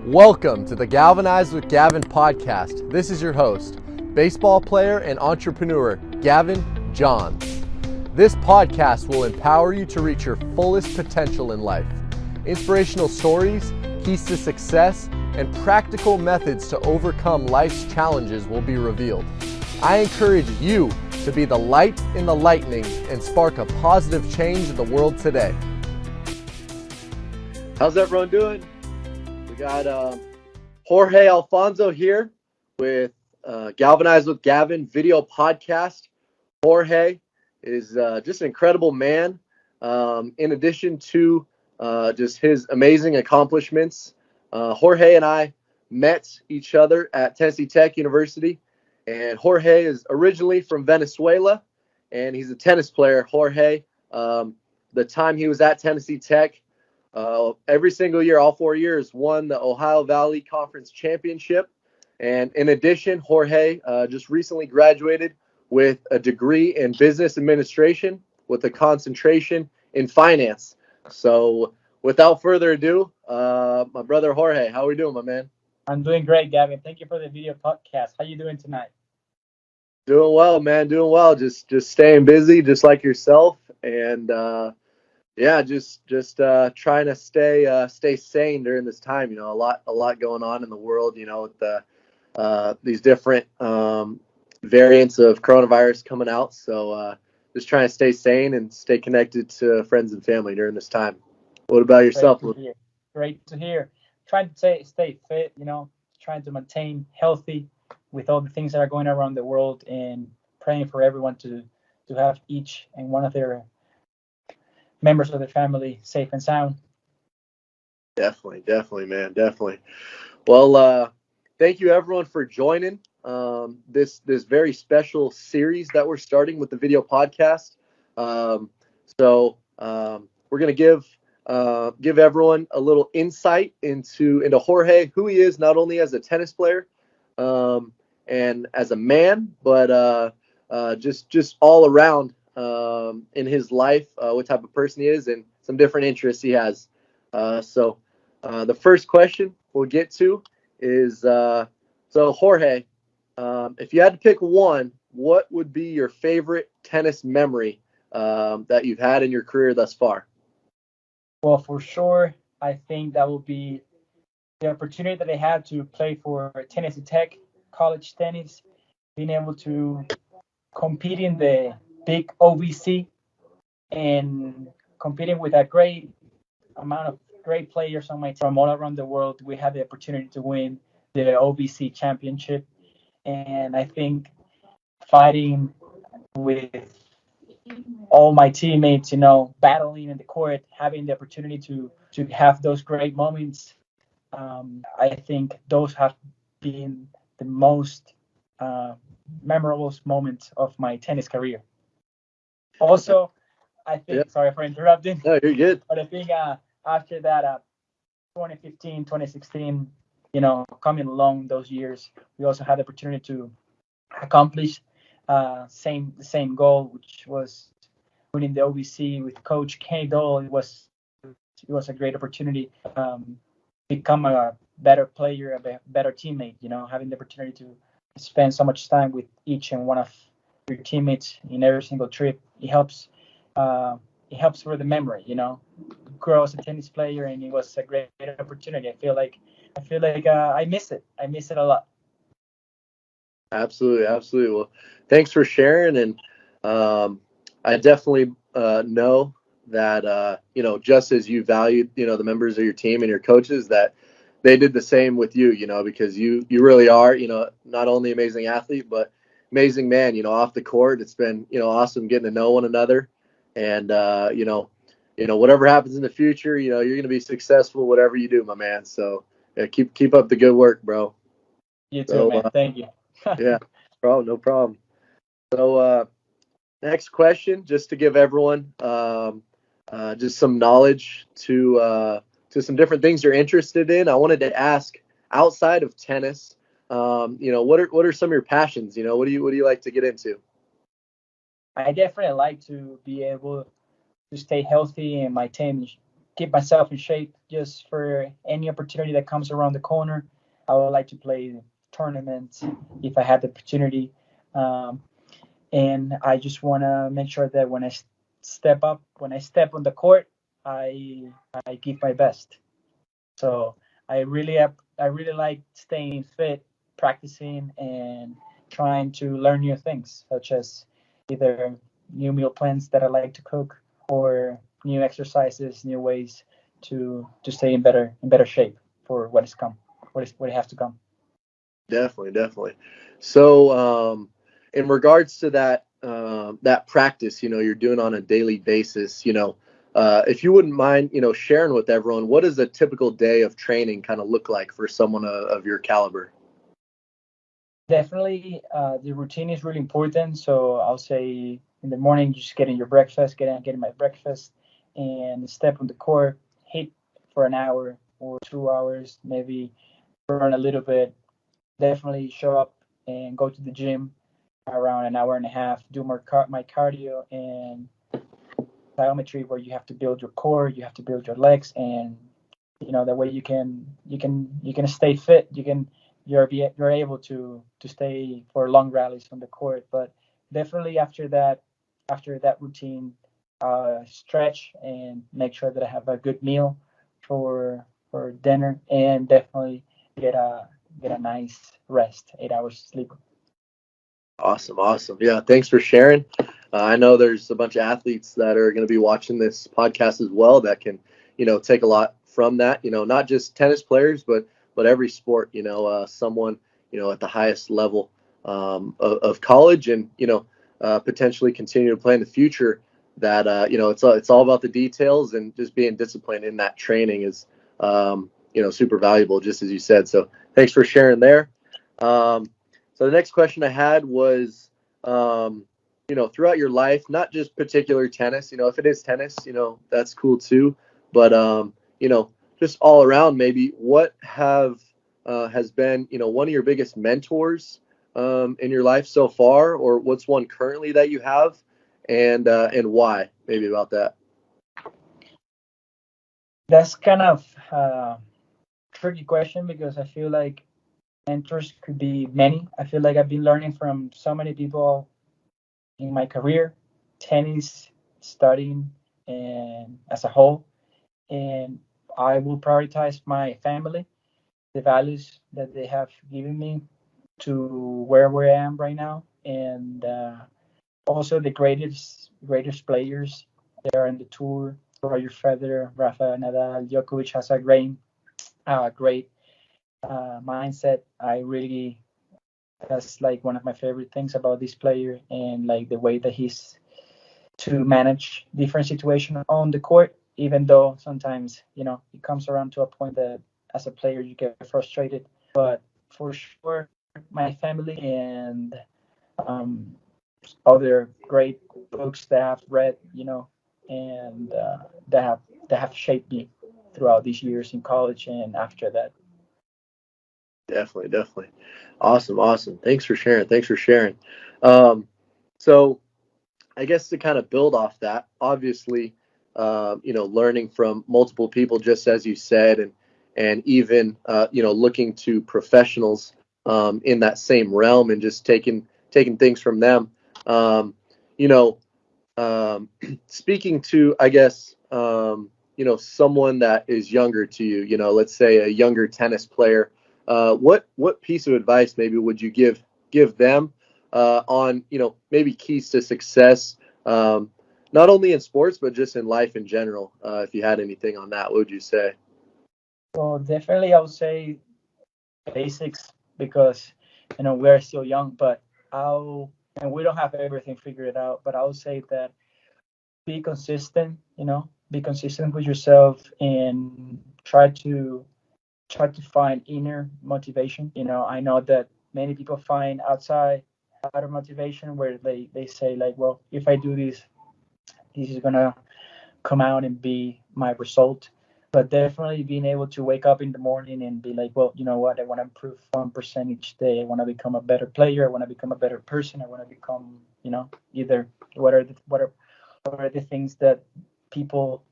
Welcome to the Galvanize with Gavin podcast. This is your host, baseball player and entrepreneur, Gavin Johns. This podcast will empower you to reach your fullest potential in life. Inspirational stories, keys to success, and practical methods to overcome life's challenges will be revealed. I encourage you to be the light in the lightning and spark a positive change in the world today. How's everyone doing? We got Jorge Alfonzo here with Galvanize with Gavin video podcast. Jorge is just an incredible man. In addition to just his amazing accomplishments, Jorge and I met each other at Tennessee Tech University. And Jorge is originally from Venezuela, and he's a tennis player. Jorge, the time he was at Tennessee Tech, every single year, all 4 years, won the Ohio Valley Conference Championship. And in addition, Jorge just recently graduated with a degree in business administration with a concentration in finance. So without further ado, my brother Jorge, how are we doing, my man? I'm doing great, Gavin. Thank you for the video podcast. How you doing tonight? Doing well, man. Doing well. Just staying busy, just like yourself. And just trying to stay sane during this time. You know, a lot going on in the world. You know, with the these different variants of coronavirus coming out. So just trying to stay sane and stay connected to friends and family during this time. What about yourself? Great to hear. Trying to stay fit. You know, trying to maintain healthy with all the things that are going around the world, and praying for everyone to have each and one of their members of the family safe and sound. Definitely, man. Definitely. Well, thank you everyone for joining this very special series that we're starting with the video podcast. So we're going to give everyone a little insight into Jorge, who he is, not only as a tennis player and as a man, but just all around in his life, what type of person he is, and some different interests he has. So the first question we'll get to is, so Jorge, if you had to pick one, what would be your favorite tennis memory that you've had in your career thus far? Well, for sure, I think that will be the opportunity that I had to play for Tennessee Tech college tennis, being able to compete in the big OVC and competing with a great amount of great players on my team from all around the world. We had the opportunity to win the OVC championship, and I think fighting with all my teammates, you know, battling in the court, having the opportunity to have those great moments, I think those have been the most memorable moments of my tennis career. Also, I think, sorry for interrupting. No, you're good. But I think after that, 2015, 2016, you know, coming along those years, we also had the opportunity to accomplish the same goal, which was winning the OVC with Coach K. Dole. It was a great opportunity become a better player, a better teammate. You know, having the opportunity to spend so much time with each and one of your teammates in every single trip. It helps for the memory, you know, grow as a tennis player, and it was a great opportunity. I feel like I miss it. I miss it a lot. Absolutely. Well, thanks for sharing, and I definitely know that you know, just as you valued, you know, the members of your team and your coaches, that they did the same with you, you know, because you really are, you know, not only amazing athlete, but amazing man, you know, off the court. It's been, you know, awesome getting to know one another, and you know, whatever happens in the future, you know, you're going to be successful, whatever you do, my man. So yeah, keep up the good work, bro. You too, man. Thank you. Yeah, no problem. So next question, just to give everyone just some knowledge to some different things you're interested in. I wanted to ask, outside of tennis, you know, what are some of your passions? You know, what do you like to get into? I definitely like to be able to stay healthy and keep myself in shape just for any opportunity that comes around the corner. I would like to play tournaments if I had the opportunity. Um, and I just want to make sure that when I step on the court, I I give my best. So I really like staying fit, practicing, and trying to learn new things, such as either new meal plans that I like to cook or new exercises, new ways to stay in better shape for what is come, what has to come. Definitely, definitely. So, in regards to that that practice, you're doing on a daily basis, if you wouldn't mind, sharing with everyone, what does a typical day of training kind of look like for someone of your caliber? Definitely, the routine is really important. So I'll say in the morning, just getting your breakfast, getting my breakfast, and step on the court, hit for an hour or 2 hours, maybe run a little bit. Definitely show up and go to the gym around an hour and a half. Do my cardio and plyometry, where you have to build your core, you have to build your legs, and that way you can stay fit. You're able to stay for long rallies on the court. But definitely after that routine, stretch and make sure that I have a good meal for dinner, and definitely get a get a nice rest, 8 hours sleep. Awesome, awesome. Yeah, thanks for sharing. I know there's a bunch of athletes that are going to be watching this podcast as well that can, take a lot from that. Not just tennis players, but every sport. Someone, at the highest level of college, and potentially continue to play in the future. That it's all about the details, and just being disciplined in that training is, super valuable, just as you said. So thanks for sharing there. Um, so the next question I had was, throughout your life, not just particular tennis, if it is tennis, that's cool too. But, just all around, maybe what has been, one of your biggest mentors in your life so far, or what's one currently that you have, and why? Maybe about that. That's kind of tricky question because I feel like mentors could be many. I feel like I've been learning from so many people in my career, tennis, studying, and as a whole. And I will prioritize my family, the values that they have given me to where I am right now, and also the greatest players that are in the tour. Roger Federer, Rafa Nadal, Djokovic has a great mindset. I really That's like one of my favorite things about this player, and like the way that he's to manage different situations on the court, even though sometimes, it comes around to a point that as a player you get frustrated. But for sure, my family and um, other great books that I've read, and that have shaped me throughout these years in college and after that. Definitely, definitely. Awesome, awesome. Thanks for sharing. Thanks for sharing. Um, so I guess to kind of build off that, obviously, learning from multiple people, just as you said, and even looking to professionals in that same realm and just taking things from them. Um, you know, Speaking to, I guess, someone that is younger to you, let's say a younger tennis player, what piece of advice maybe would you give them on, maybe keys to success, not only in sports but just in life in general? If you had anything on that, what would you say? So definitely, I would say basics because we're still young, but I'll and we don't have everything figured out. But I would say that be consistent. Be consistent with yourself and try to find inner motivation. I know that many people find outer motivation where they say like, well, if I do this, this is gonna come out and be my result. But definitely being able to wake up in the morning and be like, well, you know what, I want to improve 1% each day. I want to become a better player. I want to become a better person. I want to become, either what are the things that people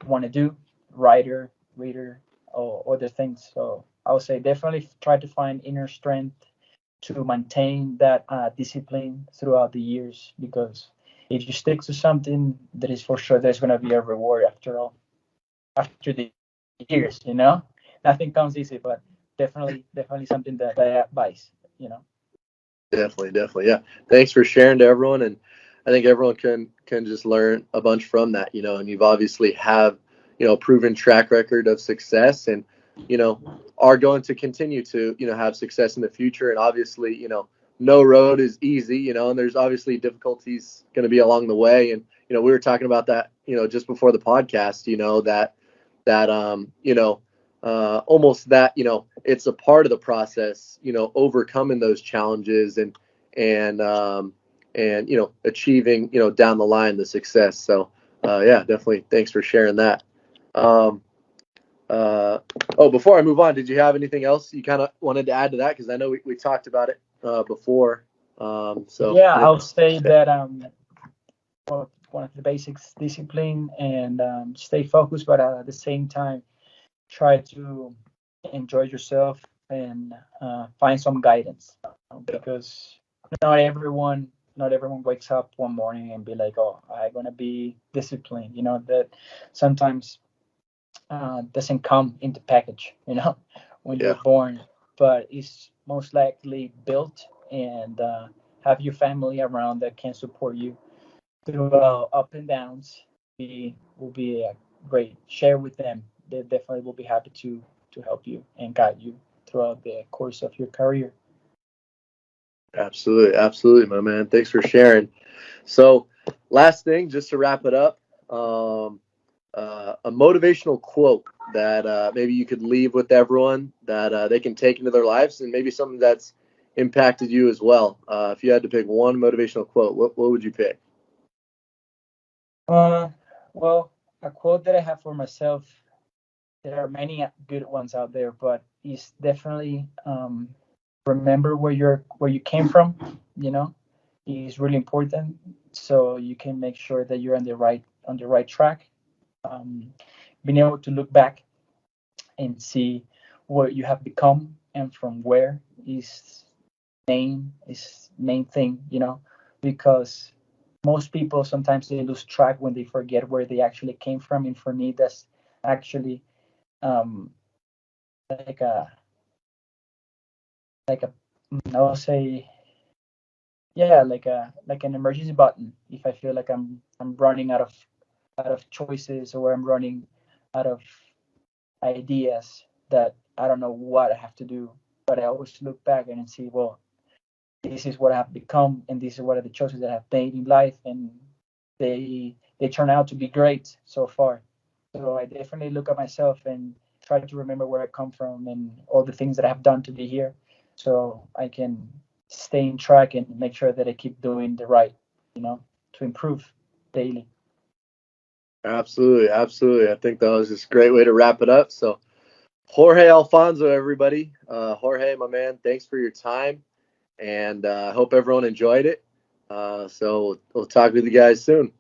want to do. writer, reader, or other things. So I would say definitely try to find inner strength to maintain that discipline throughout the years, because if you stick to something, that is for sure there's going to be a reward after all, after the years, nothing comes easy, but definitely something that I advise. Definitely. Yeah. Thanks for sharing to everyone. And I think everyone can just learn a bunch from that, and you've obviously have, a proven track record of success and, are going to continue to, have success in the future. And obviously, no road is easy, and there's obviously difficulties going to be along the way. And, we were talking about that, just before the podcast, almost that, it's a part of the process, overcoming those challenges and achieving, down the line, the success. So, yeah, definitely. Thanks for sharing that. Before I move on, did you have anything else you kind of wanted to add to that? Because I know we talked about it before. Yeah, I'll say that well, one of the basics, discipline, and stay focused, but at the same time, try to enjoy yourself and find some guidance, because not everyone wakes up one morning and be like, oh, I'm gonna be disciplined. That sometimes doesn't come in the package, when you're born, but it's most likely built, and have your family around that can support you through up and downs. Will be great. Share with them. They definitely will be happy to help you and guide you throughout the course of your career. Absolutely, my man. Thanks for sharing. So, last thing, just to wrap it up, a motivational quote that maybe you could leave with everyone that they can take into their lives, and maybe something that's impacted you as well. If you had to pick one motivational quote, what would you pick? Well, a quote that I have for myself. There are many good ones out there, but it's definitely remember where you came from. Is really important, so you can make sure that you're on the right track. Being able to look back and see what you have become and from where is main thing. Because most people sometimes they lose track when they forget where they actually came from, and for me that's actually um like a I'll say, yeah, like an emergency button. If I feel like I'm running out of choices, or I'm running out of ideas, that I don't know what I have to do, but I always look back and see, well, this is what I have become, and these are what are the choices that I've made in life, and they turn out to be great so far. So I definitely look at myself and try to remember where I come from and all the things that I have done to be here, so I can stay in track and make sure that I keep doing the right, to improve daily. Absolutely. I think that was just a great way to wrap it up. So, Jorge Alfonzo, everybody. Jorge, my man, thanks for your time, and I hope everyone enjoyed it. So we'll talk with you guys soon.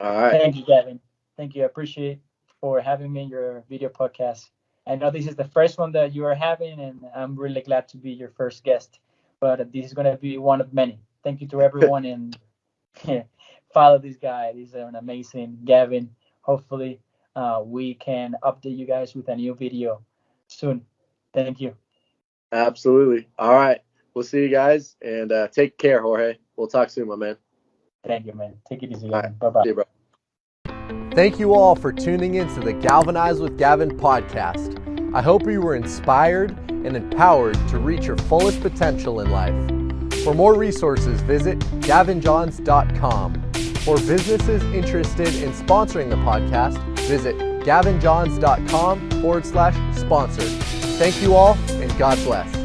All right. Thank you, Gavin. Thank you. I appreciate for having me in your video podcast. I know this is the first one that you are having, and I'm really glad to be your first guest. But this is going to be one of many. Thank you to everyone, and follow this guy. He's an amazing Gavin. Hopefully, we can update you guys with a new video soon. Thank you. Absolutely. All right. We'll see you guys, and take care, Jorge. We'll talk soon, my man. Thank you, man. Take it easy. Right. Bye-bye. See you, bro. Thank you all for tuning in to the Galvanize with Gavin podcast. I hope you were inspired and empowered to reach your fullest potential in life. For more resources, visit gavinjohns.com. For businesses interested in sponsoring the podcast, visit gavinjohns.com/sponsor. Thank you all, and God bless.